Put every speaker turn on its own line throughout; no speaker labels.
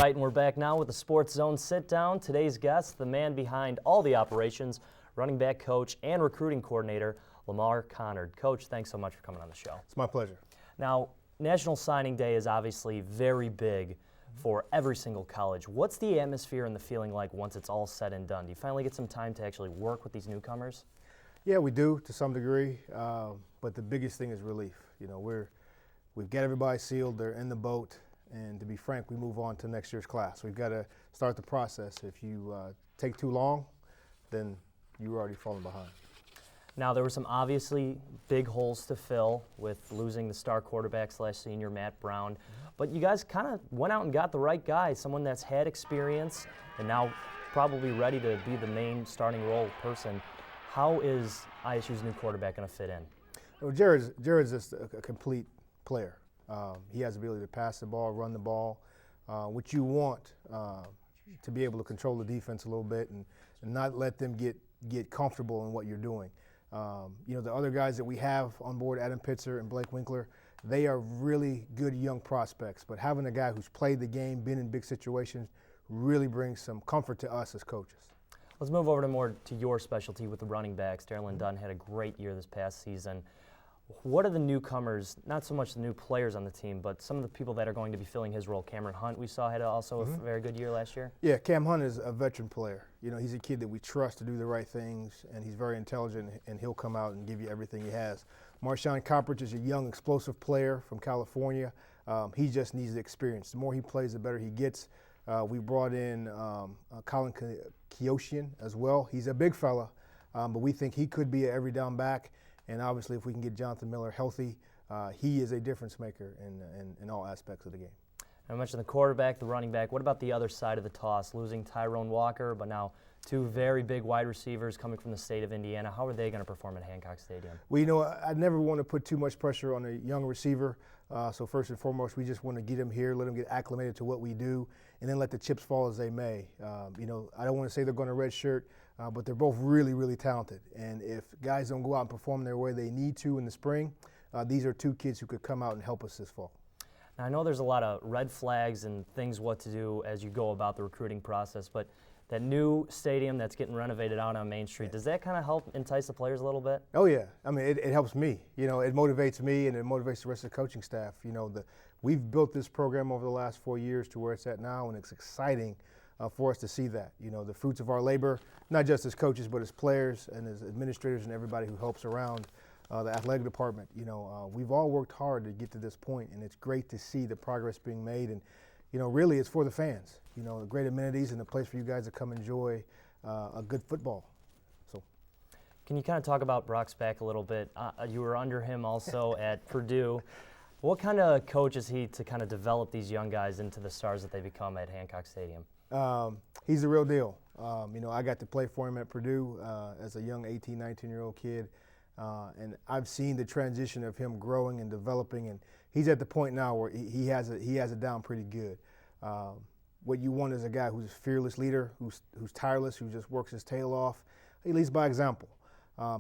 right, and we're back now with the Sports Zone Sit Down. Today's guest, the man behind all the operations, running back coach and recruiting coordinator, Lamar Connard. Coach, thanks so much for coming on the show.
It's my pleasure.
Now, National Signing Day is obviously very big for every single college. What's the atmosphere and the feeling like once it's all said and done? Do you finally get some time to actually work with these newcomers?
Yeah, we do to some degree, but the biggest thing is relief. You know, we've got everybody sealed, they're in the boat, and to be frank, we move on to next year's class. We've got to start the process. If you take too long, then you're already falling behind.
Now, there were some obviously big holes to fill with losing the star quarterback / senior, Matt Brown. But you guys kind of went out and got the right guy, someone that's had experience and now probably ready to be the main starting role person. How is ISU's new quarterback going to fit in?
Well, Jared's just a complete player. He has the ability to pass the ball, run the ball, which you want to be able to control the defense a little bit and not let them get comfortable in what you're doing. You know, the other guys that we have on board, Adam Pitzer and Blake Winkler, they are really good young prospects, but having a guy who's played the game, been in big situations, really brings some comfort to us as coaches.
Let's move over to your specialty with the running backs. Darylin Dunn had a great year this past season. What are the newcomers, not so much the new players on the team, but some of the people that are going to be filling his role? Cameron Hunt, we saw, had also a very good year last year.
Yeah, Cam Hunt is a veteran player. You know, he's a kid that we trust to do the right things, and he's very intelligent, and he'll come out and give you everything he has. Marshawn Coppridge is a young, explosive player from California. He just needs the experience. The more he plays, the better he gets. We brought in Colin Keoshian as well. He's a big fella, but we think he could be an every down back. And obviously, if we can get Jonathan Miller healthy, he is a difference maker in all aspects of the game.
I mentioned the quarterback, the running back. What about the other side of the toss? Losing Tyrone Walker, but now two very big wide receivers coming from the state of Indiana. How are they going to perform at Hancock Stadium?
Well, you know, I never want to put too much pressure on a young receiver. So first and foremost, we just want to get him here, let him get acclimated to what we do, and then let the chips fall as they may. You know, I don't want to say they're going to redshirt, but they're both really, really talented. And if guys don't go out and perform their way they need to in the spring, these are two kids who could come out and help us this fall.
Now, I know there's a lot of red flags and things what to do as you go about the recruiting process, but that new stadium that's getting renovated out on Main Street, does that kind of help entice the players a little bit?
Oh, yeah. I mean, it helps me. You know, it motivates me and it motivates the rest of the coaching staff. You know, we've built this program over the last 4 years to where it's at now, and it's exciting for us to see that. You know, the fruits of our labor, not just as coaches, but as players and as administrators and everybody who helps around the athletic department. You know, we've all worked hard to get to this point, and it's great to see the progress being made. And you know, really, it's for the fans. You know, the great amenities and a place for you guys to come enjoy a good football. So,
can you kind of talk about Brock Spack a little bit? You were under him also at Purdue. What kind of coach is he to kind of develop these young guys into the stars that they become at Hancock Stadium?
He's the real deal. You know, I got to play for him at Purdue as a young 18, 19-year-old kid. And I've seen the transition of him growing and developing, and he's at the point now where he has it down pretty good. What you want is a guy who's a fearless leader, who's tireless, who just works his tail off. He leads by example.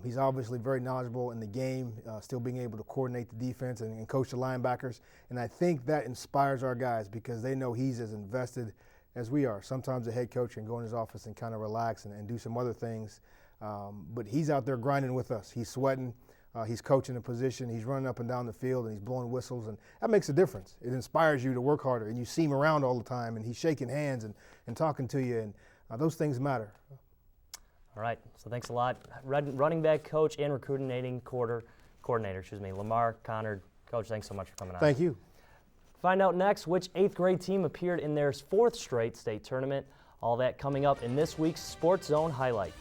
He's obviously very knowledgeable in the game, still being able to coordinate the defense and coach the linebackers. And I think that inspires our guys because they know he's as invested as we are. Sometimes a head coach can go in his office and kind of relax and do some other things. But he's out there grinding with us. He's sweating. He's coaching the position. He's running up and down the field, and he's blowing whistles, and that makes a difference. It inspires you to work harder, and you see him around all the time, and he's shaking hands and talking to you, and those things matter.
All right, so thanks a lot. Running back coach and recruiting coordinator, Lamar Connard. Coach, thanks so much for coming on.
Thank you.
Find out next which 8th grade team appeared in their 4th straight state tournament. All that coming up in this week's Sports Zone highlight.